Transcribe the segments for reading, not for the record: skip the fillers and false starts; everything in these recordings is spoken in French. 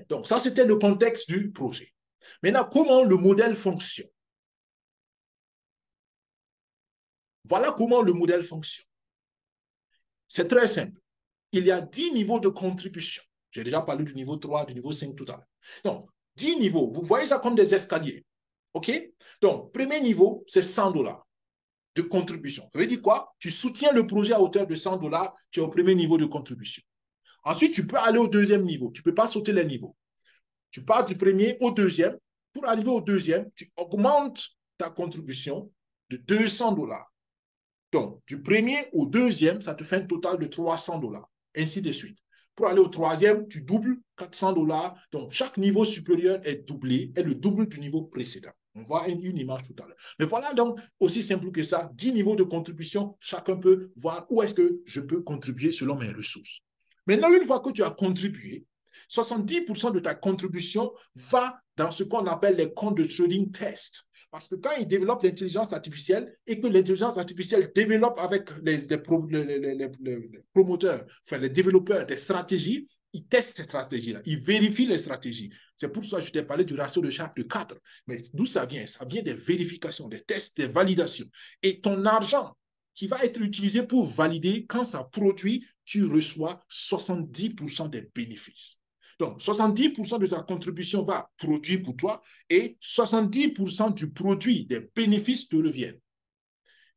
Donc, ça, c'était le contexte du projet. Maintenant, comment le modèle fonctionne? Voilà comment le modèle fonctionne. C'est très simple. Il y a 10 niveaux de contribution. J'ai déjà parlé du niveau 3, du niveau 5 tout à l'heure. Donc, 10 niveaux. Vous voyez ça comme des escaliers. OK? Donc, premier niveau, c'est 100 $ de contribution. Ça veut dire quoi? Tu soutiens le projet à hauteur de 100 $, tu es au premier niveau de contribution. Ensuite, tu peux aller au deuxième niveau. Tu ne peux pas sauter les niveaux. Tu pars du premier au deuxième. Pour arriver au deuxième, tu augmentes ta contribution de 200 $. Donc, du premier au deuxième, ça te fait un total de 300 $, ainsi de suite. Pour aller au troisième, tu doubles 400 $. Donc, chaque niveau supérieur est doublé, est le double du niveau précédent. On voit une image tout à l'heure. Mais voilà donc, aussi simple que ça, 10 niveaux de contribution, chacun peut voir où est-ce que je peux contribuer selon mes ressources. Maintenant, une fois que tu as contribué, 70% de ta contribution va dans ce qu'on appelle les comptes de trading test. Parce que quand ils développent l'intelligence artificielle et que l'intelligence artificielle développe avec les promoteurs, enfin les développeurs des stratégies, ils testent ces stratégies-là, ils vérifient les stratégies. C'est pour ça que je t'ai parlé du ratio de Sharpe de 4. Mais d'où ça vient? Ça vient des vérifications, des tests, des validations. Et ton argent qui va être utilisé pour valider, quand ça produit, tu reçois 70% des bénéfices. Donc, 70% de ta contribution va produire pour toi et 70% du produit des bénéfices te reviennent.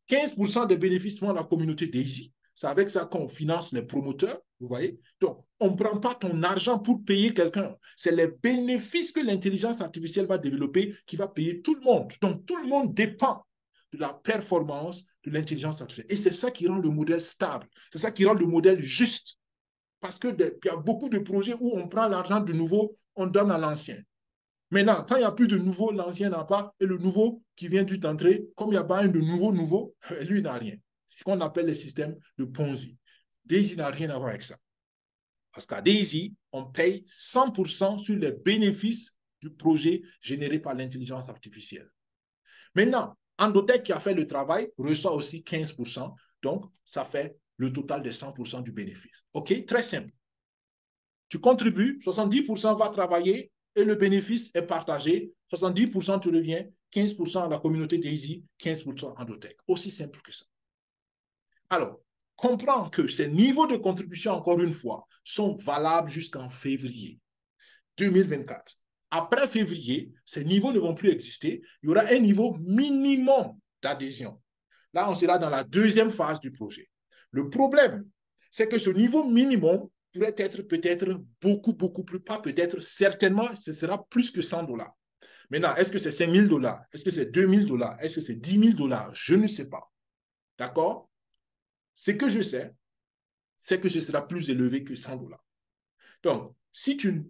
15% des bénéfices vont à la communauté Daisy. C'est avec ça qu'on finance les promoteurs, vous voyez. Donc, on ne prend pas ton argent pour payer quelqu'un. C'est les bénéfices que l'intelligence artificielle va développer qui va payer tout le monde. Donc, tout le monde dépend de la performance de l'intelligence artificielle. Et c'est ça qui rend le modèle stable. C'est ça qui rend le modèle juste. Parce qu'il y a beaucoup de projets où on prend l'argent de nouveau, on donne à l'ancien. Maintenant, quand il n'y a plus de nouveau, l'ancien n'a pas, et le nouveau qui vient d'entrer, comme il n'y a pas un de nouveau, lui n'a rien. C'est ce qu'on appelle le système de Ponzi. Daisy n'a rien à voir avec ça. Parce qu'à Daisy, on paye 100% sur les bénéfices du projet généré par l'intelligence artificielle. Maintenant, Endotech qui a fait le travail reçoit aussi 15%, donc ça fait le total de 100% du bénéfice. OK? Très simple. Tu contribues, 70% va travailler et le bénéfice est partagé. 70% te revient, 15% à la communauté Daisy, 15% Endotech. Aussi simple que ça. Alors, comprends que ces niveaux de contribution, encore une fois, sont valables jusqu'en février 2024. Après février, ces niveaux ne vont plus exister. Il y aura un niveau minimum d'adhésion. Là, on sera dans la deuxième phase du projet. Le problème, c'est que ce niveau minimum pourrait être peut-être beaucoup plus, pas peut-être, certainement, ce sera plus que 100 $. Maintenant, est-ce que c'est 5 000 $? Est-ce que c'est 2 000 $? Est-ce que c'est 10 000 $? Je ne sais pas. D'accord? Ce que je sais, c'est que ce sera plus élevé que 100 $. Donc, si tu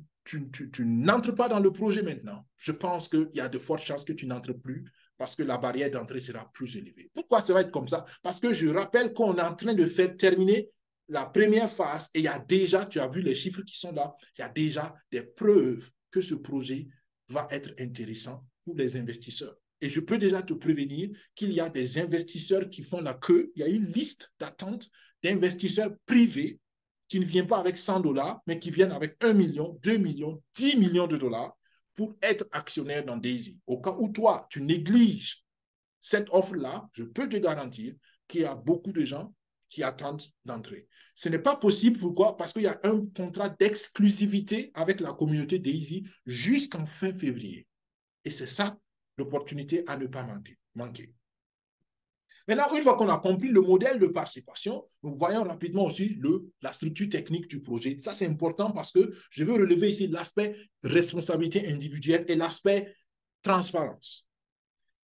n'entres pas dans le projet maintenant, je pense qu'il y a de fortes chances que tu n'entres plus parce que la barrière d'entrée sera plus élevée. Pourquoi ça va être comme ça? Parce que je rappelle qu'on est en train de faire terminer la première phase et il y a déjà, tu as vu les chiffres qui sont là, il y a déjà des preuves que ce projet va être intéressant pour les investisseurs. Et je peux déjà te prévenir qu'il y a des investisseurs qui font la queue. Il y a une liste d'attente d'investisseurs privés qui ne viennent pas avec 100 $, mais qui viennent avec 1 million, 2 millions, 10 millions de dollars pour être actionnaire dans Daisy. Au cas où toi, tu négliges cette offre-là, je peux te garantir qu'il y a beaucoup de gens qui attendent d'entrer. Ce n'est pas possible, pourquoi? Parce qu'il y a un contrat d'exclusivité avec la communauté Daisy jusqu'en fin février. Et c'est ça l'opportunité à ne pas manquer. Maintenant, une fois qu'on a compris le modèle de participation, nous voyons rapidement aussi la structure technique du projet. Ça, c'est important parce que je veux relever ici l'aspect responsabilité individuelle et l'aspect transparence.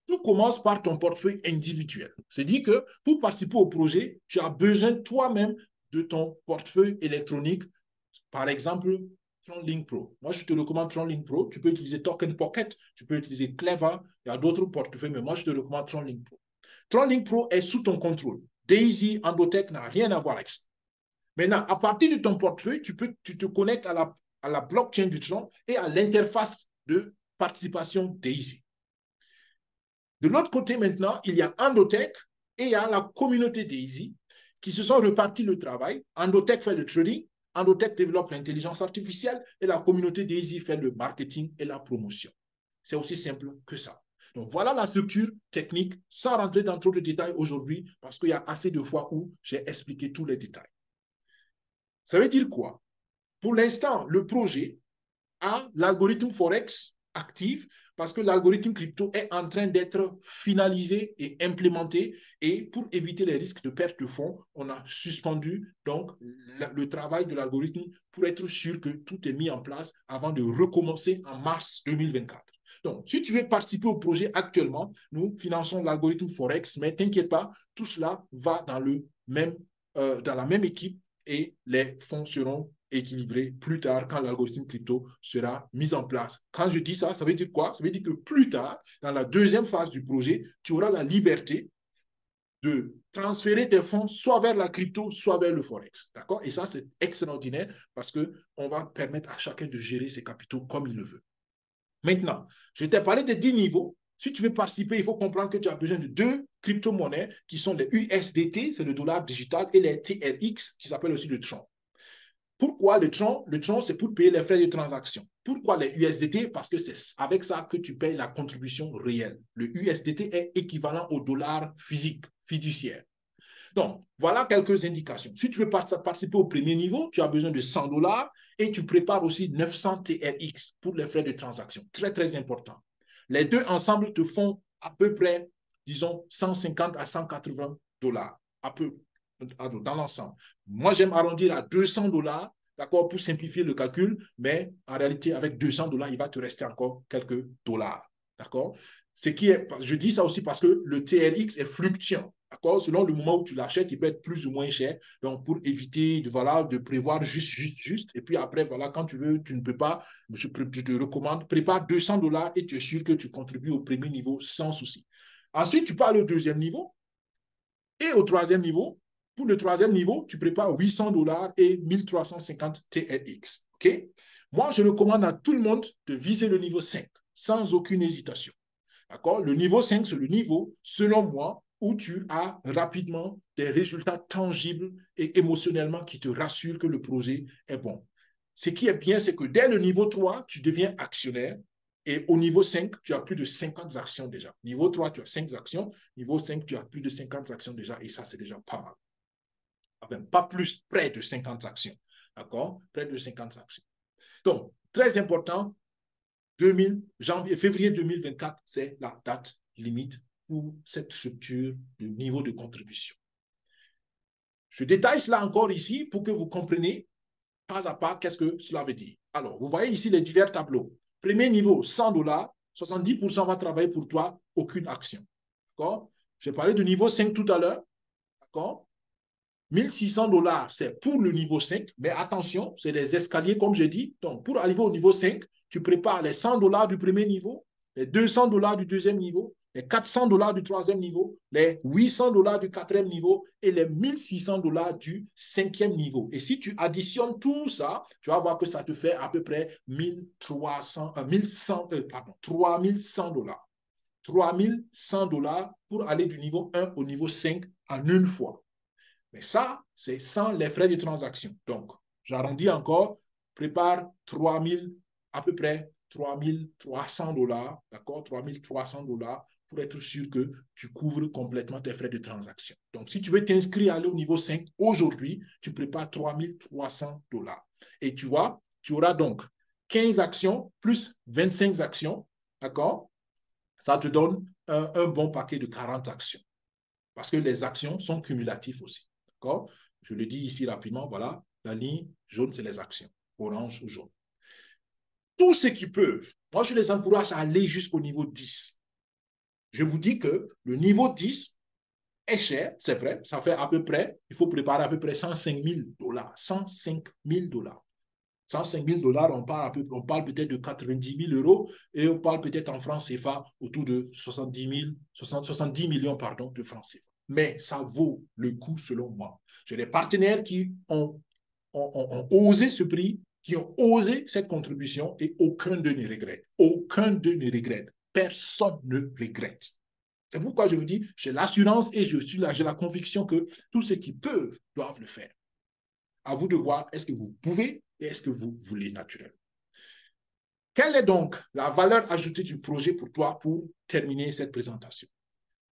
Tout commence par ton portefeuille individuel. C'est-à-dire que pour participer au projet, tu as besoin toi-même de ton portefeuille électronique, par exemple, TronLink Pro. Moi, je te recommande TronLink Pro. Tu peux utiliser Token Pocket, tu peux utiliser Clever. Il y a d'autres portefeuilles, mais moi, je te recommande TronLink Pro. TronLink Pro est sous ton contrôle. Daisy, Endotech n'a rien à voir avec ça. Maintenant, à partir de ton portefeuille, tu te connectes à la blockchain du Tron et à l'interface de participation Daisy. De l'autre côté, maintenant, il y a Endotech et il y a la communauté Daisy qui se sont repartis le travail. Endotech fait le trading, Andotech développe l'intelligence artificielle et la communauté Daisy fait le marketing et la promotion. C'est aussi simple que ça. Donc, voilà la structure technique sans rentrer dans trop de détails aujourd'hui parce qu'il y a assez de fois où j'ai expliqué tous les détails. Ça veut dire quoi? Pour l'instant, le projet a l'algorithme Forex actif parce que l'algorithme crypto est en train d'être finalisé et implémenté. Et pour éviter les risques de perte de fonds, on a suspendu donc le travail de l'algorithme pour être sûr que tout est mis en place avant de recommencer en mars 2024. Donc, si tu veux participer au projet actuellement, nous finançons l'algorithme Forex, mais t'inquiète pas, tout cela va dans la même équipe et les fonds seront équilibrés plus tard quand l'algorithme crypto sera mis en place. Quand je dis ça, ça veut dire quoi? Ça veut dire que plus tard, dans la deuxième phase du projet, tu auras la liberté de transférer tes fonds soit vers la crypto, soit vers le Forex. D'accord? Et ça, c'est extraordinaire parce qu'on va permettre à chacun de gérer ses capitaux comme il le veut. Maintenant, je t'ai parlé de 10 niveaux. Si tu veux participer, il faut comprendre que tu as besoin de 2 crypto-monnaies qui sont les USDT, c'est le dollar digital, et les TRX, qui s'appellent aussi le Tron. Pourquoi le Tron? Le Tron, c'est pour payer les frais de transaction. Pourquoi les USDT? Parce que c'est avec ça que tu payes la contribution réelle. Le USDT est équivalent au dollar physique, fiduciaire. Donc, voilà quelques indications. Si tu veux participer au premier niveau, tu as besoin de 100 dollars et tu prépares aussi 900 TRX pour les frais de transaction. Très, très important. Les deux ensemble te font à peu près, disons, 150 à 180 dollars, dans l'ensemble. Moi, j'aime arrondir à 200 dollars, d'accord, pour simplifier le calcul, mais en réalité, avec 200 dollars, il va te rester encore quelques dollars, d'accord? Je dis ça aussi parce que le TRX est fluctuant. D'accord? Selon le moment où tu l'achètes, il peut être plus ou moins cher. Donc, pour éviter de prévoir juste. Et puis après, voilà, quand tu veux, tu ne peux pas, je te recommande, prépare 200 dollars et tu es sûr que tu contribues au premier niveau sans souci. Ensuite, tu pars au deuxième niveau et au troisième niveau. Pour le troisième niveau, tu prépares 800 dollars et 1350 TRX. OK? Moi, je recommande à tout le monde de viser le niveau 5 sans aucune hésitation. D'accord? Le niveau 5, c'est le niveau, selon moi, où tu as rapidement des résultats tangibles et émotionnellement qui te rassurent que le projet est bon. Ce qui est bien, c'est que dès le niveau 3, tu deviens actionnaire. Et au niveau 5, tu as plus de 50 actions déjà. Niveau 3, tu as 5 actions. Niveau 5, tu as plus de 50 actions déjà. Et ça, c'est déjà pas mal. Enfin, pas plus, près de 50 actions. D'accord? Près de 50 actions. Donc, très important, février 2024, c'est la date limite pour cette structure de niveau de contribution. Je détaille cela encore ici pour que vous compreniez pas à pas qu'est-ce que cela veut dire. Alors, vous voyez ici les divers tableaux. Premier niveau, 100 dollars, 70% va travailler pour toi, aucune action. D'accord? J'ai parlé du niveau 5 tout à l'heure. D'accord? 1600 dollars, c'est pour le niveau 5, mais attention, c'est des escaliers, comme j'ai dit. Donc, pour arriver au niveau 5, tu prépares les 100 dollars du premier niveau, les 200 dollars du deuxième niveau, les 400 dollars du troisième niveau, les 800 dollars du quatrième niveau et les 1600 dollars du cinquième niveau. Et si tu additionnes tout ça, tu vas voir que ça te fait à peu près 3100 dollars. 3100 dollars pour aller du niveau 1 au niveau 5 en une fois. Mais ça, c'est sans les frais de transaction. Donc, j'arrondis encore, prépare 3000, à peu près 3300 dollars, d'accord, 3300 dollars pour être sûr que tu couvres complètement tes frais de transaction. Donc, si tu veux t'inscrire à aller au niveau 5, aujourd'hui, tu prépares 3300 dollars. Et tu vois, tu auras donc 15 actions plus 25 actions, d'accord? Ça te donne un bon paquet de 40 actions. Parce que les actions sont cumulatives aussi. D'accord? Je le dis ici rapidement, voilà, la ligne jaune, c'est les actions, orange ou jaune. Tous ceux qui peuvent, moi je les encourage à aller jusqu'au niveau 10. Je vous dis que le niveau 10 est cher, c'est vrai, ça fait à peu près, il faut préparer à peu près 105 000 dollars. 105 000 dollars. 105 000 dollars, on parle peut-être de 90 000 euros et on parle peut-être en francs CFA autour de 70 millions de francs CFA. Mais ça vaut le coup selon moi. J'ai des partenaires qui ont osé ce prix, qui ont osé cette contribution et aucun d'eux ne regrette. Aucun d'eux ne regrette. Personne ne regrette. C'est pourquoi je vous dis, j'ai l'assurance et j'ai la conviction que tous ceux qui peuvent doivent le faire. À vous de voir, est-ce que vous pouvez et est-ce que vous voulez naturellement. Quelle est donc la valeur ajoutée du projet pour toi pour terminer cette présentation?